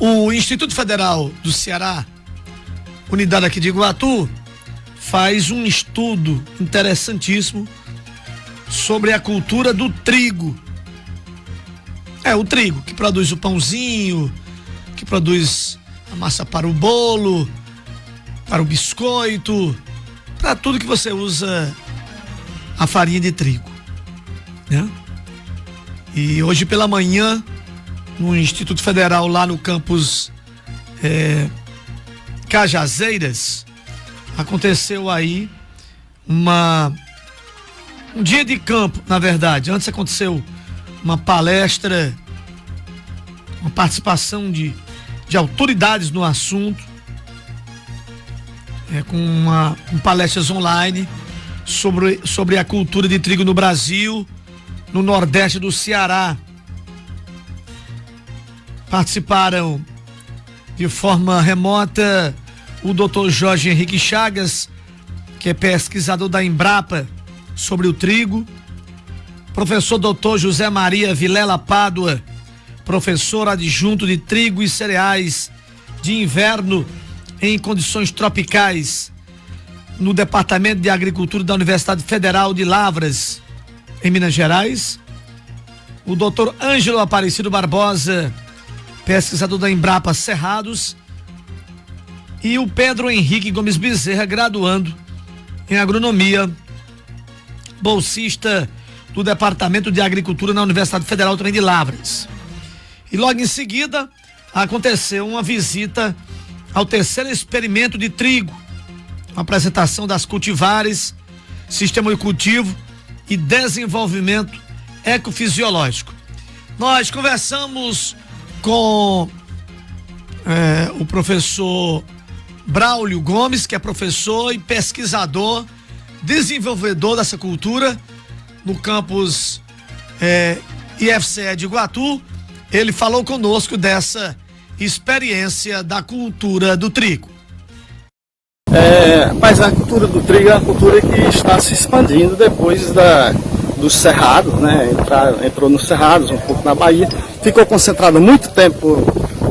O Instituto Federal do Ceará, unidade aqui de Iguatu, faz um estudo interessantíssimo sobre a cultura do trigo. O trigo que produz o pãozinho, que produz a massa para o bolo, para o biscoito, para tudo que você usa a farinha de trigo, né? E hoje pela manhã, no Instituto Federal, lá no campus Cajazeiras, aconteceu aí um dia de campo, na verdade. Antes aconteceu uma palestra, uma participação de autoridades no assunto, com palestras online sobre a cultura de trigo no Brasil, no Nordeste do Ceará. Participaram de forma remota o Dr. Jorge Henrique Chagas, que é pesquisador da Embrapa sobre o trigo, professor Dr. José Maria Vilela Pádua, professor adjunto de trigo e cereais de inverno em condições tropicais no Departamento de Agricultura da Universidade Federal de Lavras, em Minas Gerais, o Dr. Ângelo Aparecido Barbosa, pesquisador da Embrapa Cerrados, e o Pedro Henrique Gomes Bezerra, graduando em agronomia, bolsista do Departamento de Agricultura na Universidade Federal também de Lavras. E logo em seguida aconteceu uma visita ao terceiro experimento de trigo, uma apresentação das cultivares, sistema de cultivo e desenvolvimento ecofisiológico. Nós conversamos com o professor Braulio Gomes, que é professor e pesquisador, desenvolvedor dessa cultura no campus IFCE de Iguatu. Ele falou conosco dessa experiência da cultura do trigo. Mas a cultura do trigo é uma cultura que está se expandindo depois dos cerrados, né? Entrou nos cerrados, um pouco na Bahia, ficou concentrado muito tempo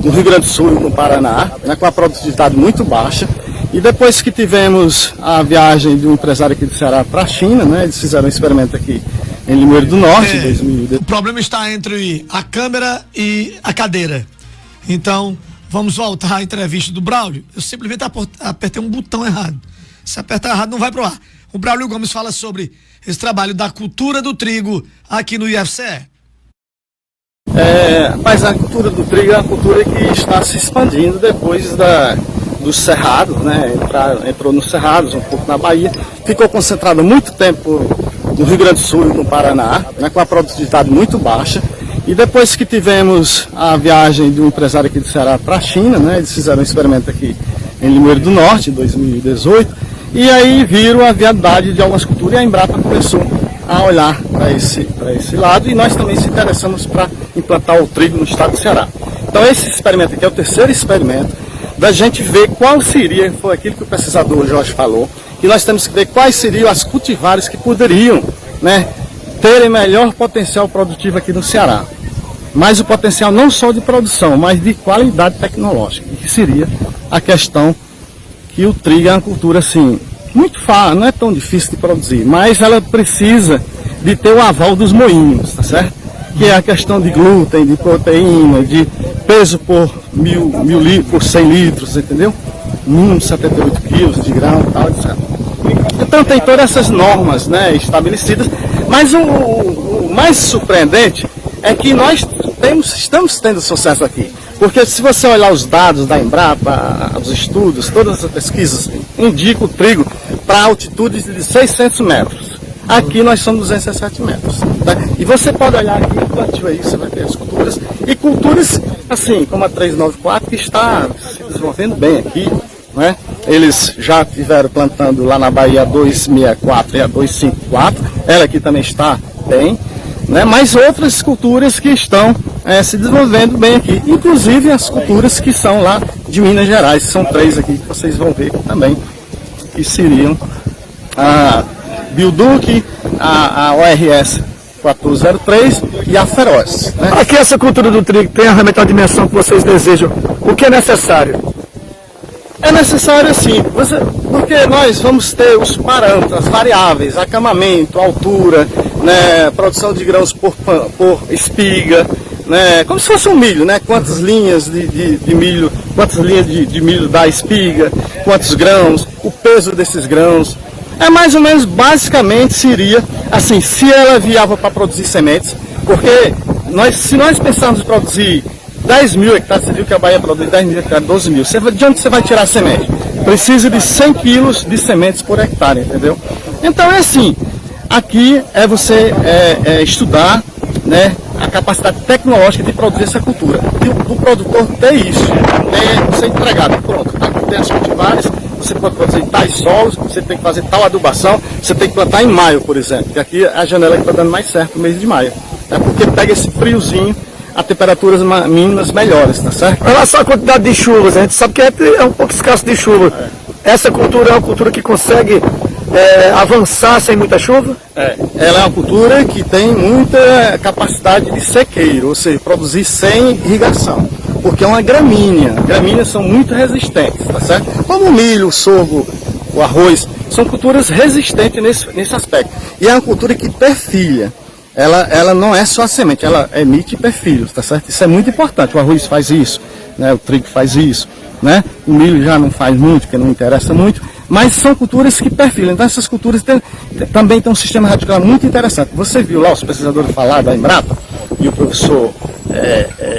no Rio Grande do Sul e no Paraná, né? Com a produtividade muito baixa. E depois que tivemos a viagem de um empresário aqui do Ceará para a China, né? Eles fizeram um experimento aqui em Limoeiro do Norte. 2000. O problema está entre a câmera e a cadeira. Então, vamos voltar à entrevista do Braulio. Eu simplesmente apertei um botão errado. Se apertar errado, não vai pro ar. O Braulio Gomes fala sobre esse trabalho da cultura do trigo aqui no IFCE. Mas a cultura do trigo é uma cultura que está se expandindo depois dos cerrados, né? Entrou nos cerrados, um pouco na Bahia, ficou concentrado muito tempo no Rio Grande do Sul e no Paraná, né? Com a produtividade muito baixa. E depois que tivemos a viagem de um empresário aqui do Ceará para a China, né? Eles fizeram um experimento aqui em Limoeiro do Norte, em 2018, e aí viram a viabilidade de algumas culturas e a Embrapa começou a olhar para esse lado, e nós também se interessamos para implantar o trigo no estado do Ceará. Então esse experimento aqui é o terceiro experimento da gente ver qual seria, foi aquilo que o pesquisador Jorge falou, que nós temos que ver quais seriam as cultivares que poderiam, né, terem melhor potencial produtivo aqui no Ceará. Mas o potencial não só de produção, mas de qualidade tecnológica, que seria a questão que o trigo é uma cultura assim, muito fácil, não é tão difícil de produzir, mas ela precisa de ter o aval dos moinhos, tá certo? Que é a questão de glúten, de proteína, de peso por por 100 litros, entendeu? Mínimo 78 quilos de grão e tal, etc. Então tem todas essas normas, né, estabelecidas, mas o mais surpreendente é que nós estamos tendo sucesso aqui. Porque se você olhar os dados da Embrapa, os estudos, todas as pesquisas, indicam o trigo para altitudes de 600 metros. Aqui nós somos 207 metros. Tá? E você pode olhar aqui no plantio aí, você vai ter as culturas. E culturas, assim, como a 394, que está se desenvolvendo bem aqui. Né? Eles já tiveram plantando lá na Bahia a 264 e a 254. Ela aqui também está bem. Né? Mas outras culturas que estão se desenvolvendo bem aqui, inclusive as culturas que são lá de Minas Gerais, são 3 aqui que vocês vão ver também, que seriam a Bilduc, a ORS 1403 e a Feroz. Né? Aqui essa cultura do trigo tem realmente a dimensão que vocês desejam O que é necessário? É necessário assim, porque nós vamos ter os parâmetros, as variáveis, acamamento, altura, né, produção de grãos por espiga, né, como se fosse um milho, né, quantas linhas de milho, quantas linhas de milho dá espiga, quantos grãos, o peso desses grãos. É mais ou menos, basicamente seria assim, se ela é viável para produzir sementes, porque se nós pensarmos em produzir 10 mil hectares, você viu que a Bahia produz 10 mil hectares, 12 mil. De onde você vai tirar a semente? Precisa de 100 quilos de sementes por hectare, entendeu? Então é assim, aqui é você estudar, né, a capacidade tecnológica de produzir essa cultura. E o produtor ter isso, você entregado, pronto, aqui tem as cultivares, você pode produzir tais solos, você tem que fazer tal adubação, você tem que plantar em maio, por exemplo, que aqui é a janela que está dando mais certo no mês de maio. É porque pega esse friozinho, a temperaturas mínimas melhores, tá certo? Em relação à quantidade de chuvas, a gente sabe que é um pouco escasso de chuva. Essa cultura é uma cultura que consegue avançar sem muita chuva? Ela é uma cultura que tem muita capacidade de sequeiro, ou seja, produzir sem irrigação, porque é uma gramínea. Gramíneas são muito resistentes, tá certo? Como o milho, o sorgo, o arroz, são culturas resistentes nesse aspecto. E é uma cultura que perfilha. Ela não é só a semente, ela emite perfilhos, tá certo? Isso é muito importante. O arroz faz isso, né? O trigo faz isso, né? O milho já não faz muito, porque não interessa muito, mas são culturas que perfilham. Então essas culturas também têm um sistema radicular muito interessante. Você viu lá os pesquisadores falar da Embrapa e o professor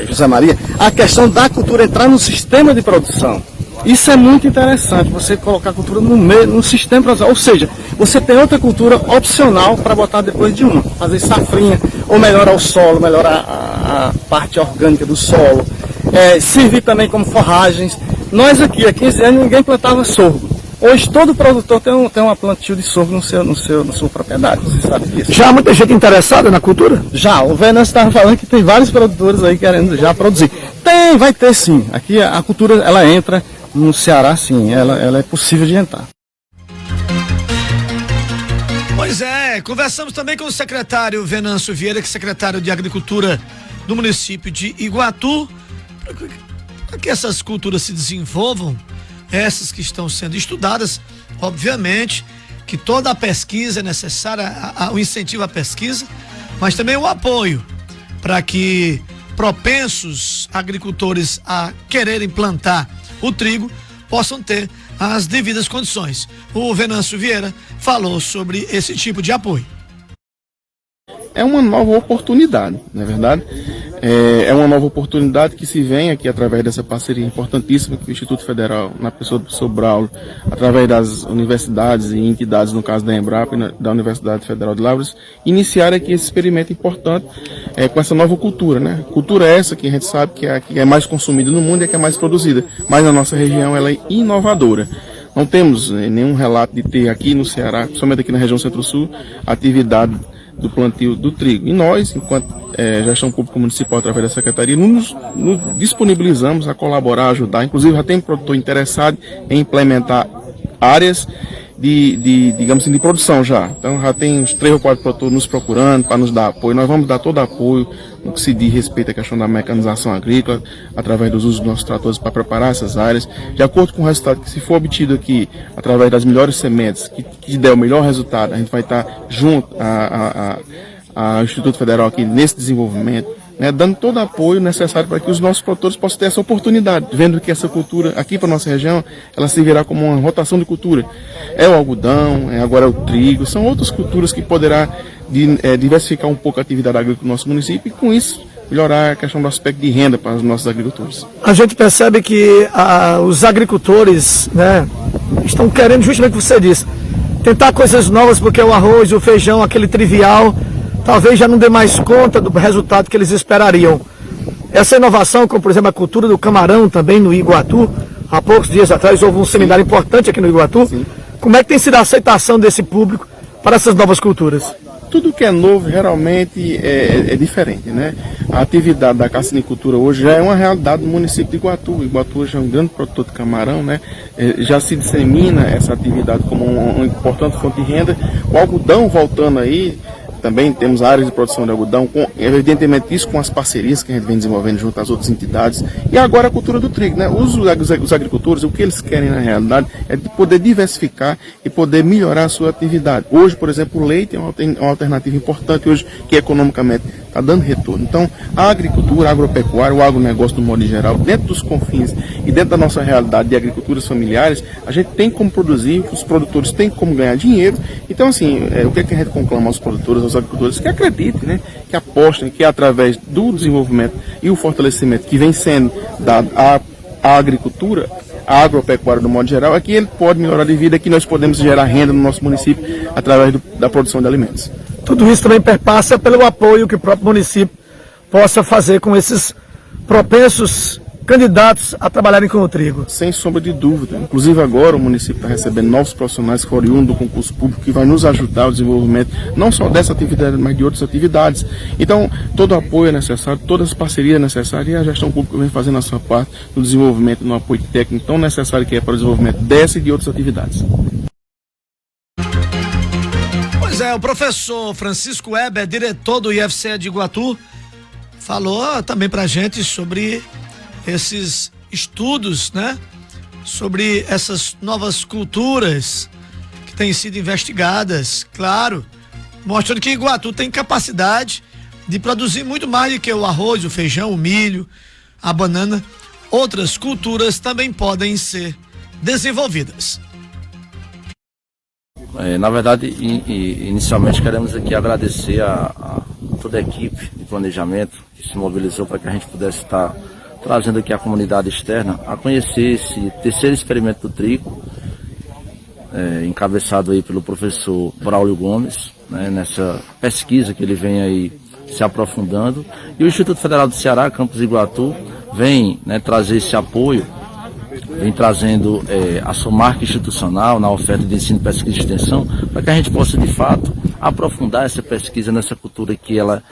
José Maria, a questão da cultura entrar no sistema de produção. Isso é muito interessante, você colocar a cultura no sistema produção, ou seja, você tem outra cultura opcional para botar depois de uma, fazer safrinha, ou melhorar o solo, melhorar a parte orgânica do solo, servir também como forragens. Nós aqui, há 15 anos, ninguém plantava sorgo. Hoje todo produtor tem uma plantio de sorgo na sua propriedade, você sabe disso. Já há muita gente interessada na cultura? Já, o Venâncio estava falando que tem vários produtores aí querendo já produzir. Vai ter sim, aqui a cultura ela entra. No Ceará, sim, ela é possível de entrar. Pois é, conversamos também com o secretário Venâncio Vieira, que é secretário de Agricultura do município de Iguatu, para que essas culturas se desenvolvam, essas que estão sendo estudadas, obviamente que toda a pesquisa é necessária, o incentivo à pesquisa, mas também o apoio para que propensos agricultores a quererem plantar o trigo possam ter as devidas condições. O Venâncio Vieira falou sobre esse tipo de apoio. É uma nova oportunidade, não é verdade? É uma nova oportunidade que se vem aqui através dessa parceria importantíssima que o Instituto Federal, na pessoa do professor Braulio, através das universidades e entidades, no caso da Embrapa e da Universidade Federal de Lavras, iniciaram aqui esse experimento importante com essa nova cultura, né? Cultura essa que a gente sabe que é mais consumida no mundo e que é mais produzida, mas na nossa região ela é inovadora. Não temos nenhum relato de ter aqui no Ceará, somente aqui na região Centro-Sul, atividade do plantio do trigo. E nós, enquanto gestão pública municipal, através da secretaria, nos disponibilizamos a colaborar, a ajudar. Inclusive já tem produtor interessado em implementar áreas digamos assim, de produção já. Então já tem uns 3 ou 4 produtores nos procurando para nos dar apoio. Nós vamos dar todo apoio no que se diz respeito à questão da mecanização agrícola, através dos usos dos nossos tratores para preparar essas áreas, de acordo com o resultado que se for obtido aqui, através das melhores sementes, que der o melhor resultado, a gente vai estar junto ao Instituto Federal aqui nesse desenvolvimento, né, dando todo o apoio necessário para que os nossos produtores possam ter essa oportunidade, vendo que essa cultura aqui para a nossa região, ela servirá como uma rotação de cultura. É o algodão, agora é o trigo, são outras culturas que poderá diversificar um pouco a atividade agrícola do nosso município e com isso melhorar a questão do aspecto de renda para os nossos agricultores. A gente percebe que os agricultores, né, estão querendo justamente o que você disse, tentar coisas novas, porque o arroz, o feijão, aquele trivial, talvez já não dê mais conta do resultado que eles esperariam. Essa inovação, como por exemplo a cultura do camarão também no Iguatu, há poucos dias atrás houve um seminário importante aqui no Iguatu. Sim. Como é que tem sido a aceitação desse público para essas novas culturas? Tudo que é novo geralmente é diferente, né? A atividade da cassinicultura hoje já é uma realidade no município de Iguatu. O Iguatu hoje é um grande produtor de camarão, né? Já se dissemina essa atividade como uma importante fonte de renda. O algodão voltando aí, também temos áreas de produção de algodão, evidentemente isso com as parcerias que a gente vem desenvolvendo junto às outras entidades, e agora a cultura do trigo, né? Os agricultores, o que eles querem na realidade é de poder diversificar e poder melhorar a sua atividade. Hoje, por exemplo, o leite é uma alternativa importante hoje, que economicamente está dando retorno. Então, a agricultura, a agropecuária, o agronegócio do modo geral, dentro dos confins e dentro da nossa realidade de agriculturas familiares, a gente tem como produzir, os produtores têm como ganhar dinheiro. Então, assim, o que é que a gente conclama aos produtores, aos agricultores? Que acreditem, né? Que apostem, que através do desenvolvimento e o fortalecimento que vem sendo dado à agricultura, a agropecuária do modo geral, é que ele pode melhorar de vida, que nós podemos gerar renda no nosso município através da produção de alimentos. Tudo isso também perpassa pelo apoio que o próprio município possa fazer com esses propensos candidatos a trabalharem com o trigo. Sem sombra de dúvida. Inclusive agora o município está recebendo novos profissionais que foram oriundos do concurso público, que vai nos ajudar no desenvolvimento não só dessa atividade, mas de outras atividades. Então, todo o apoio é necessário, todas as parcerias necessárias, e a gestão pública vem fazendo a sua parte no desenvolvimento, no apoio técnico tão necessário que é para o desenvolvimento dessa e de outras atividades. Pois é, o professor Francisco Weber, diretor do IFCE de Iguatu, falou também pra gente sobre esses estudos, né? Sobre essas novas culturas que têm sido investigadas, claro, mostrando que Iguatu tem capacidade de produzir muito mais do que o arroz, o feijão, o milho, a banana. Outras culturas também podem ser desenvolvidas. Na verdade, inicialmente queremos aqui agradecer a toda a equipe de planejamento que se mobilizou para que a gente pudesse estar trazendo aqui a comunidade externa a conhecer esse terceiro experimento do trigo, encabeçado aí pelo professor Braulio Gomes, né, nessa pesquisa que ele vem aí se aprofundando. E o Instituto Federal do Ceará, Campus Iguatu, vem, né, trazer esse apoio, vem trazendo a sua marca institucional na oferta de ensino, pesquisa e extensão, para que a gente possa, de fato, aprofundar essa pesquisa nessa cultura que ela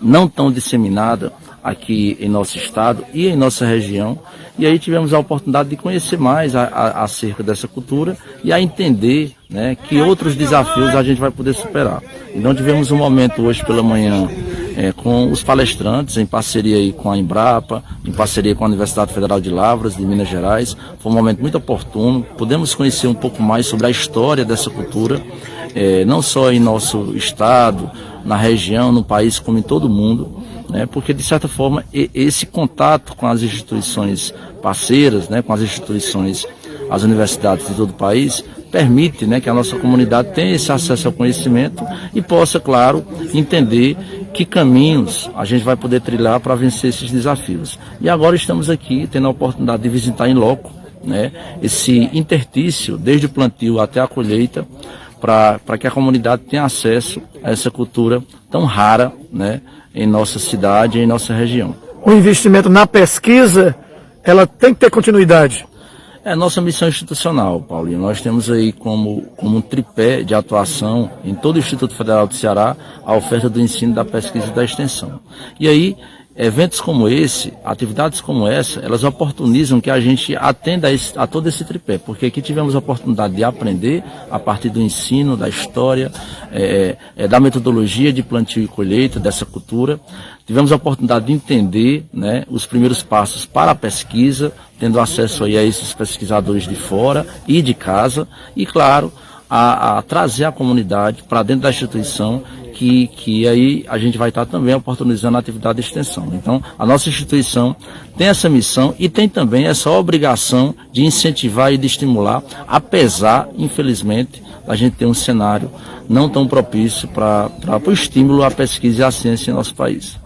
não tão disseminada aqui em nosso estado e em nossa região. E aí tivemos a oportunidade de conhecer mais acerca dessa cultura e a entender, né, que outros desafios a gente vai poder superar. Então tivemos um momento hoje pela manhã com os palestrantes, em parceria aí com a Embrapa, em parceria com a Universidade Federal de Lavras, de Minas Gerais. Foi um momento muito oportuno, pudemos conhecer um pouco mais sobre a história dessa cultura, não só em nosso estado, na região, no país, como em todo o mundo, né, porque de certa forma esse contato com as instituições parceiras, né, com as instituições, as universidades de todo o país, permite, né, que a nossa comunidade tenha esse acesso ao conhecimento e possa, claro, entender que caminhos a gente vai poder trilhar para vencer esses desafios. E agora estamos aqui tendo a oportunidade de visitar em loco, né, esse interstício, desde o plantio até a colheita, para que a comunidade tenha acesso a essa cultura tão rara, né, em nossa cidade e em nossa região. O investimento na pesquisa, ela tem que ter continuidade. É nossa missão institucional, Paulinho. Nós temos aí como um tripé de atuação em todo o Instituto Federal do Ceará a oferta do ensino, da pesquisa e da extensão. E aí, eventos como esse, atividades como essa, elas oportunizam que a gente atenda a todo esse tripé, porque aqui tivemos a oportunidade de aprender a partir do ensino, da história, da metodologia de plantio e colheita dessa cultura. Tivemos a oportunidade de entender, né, os primeiros passos para a pesquisa, tendo acesso aí a esses pesquisadores de fora e de casa, e claro, a trazer a comunidade para dentro da instituição, que aí a gente vai estar também oportunizando a atividade de extensão. Então, a nossa instituição tem essa missão e tem também essa obrigação de incentivar e de estimular, apesar, infelizmente, a gente ter um cenário não tão propício para o estímulo à pesquisa e à ciência em nosso país.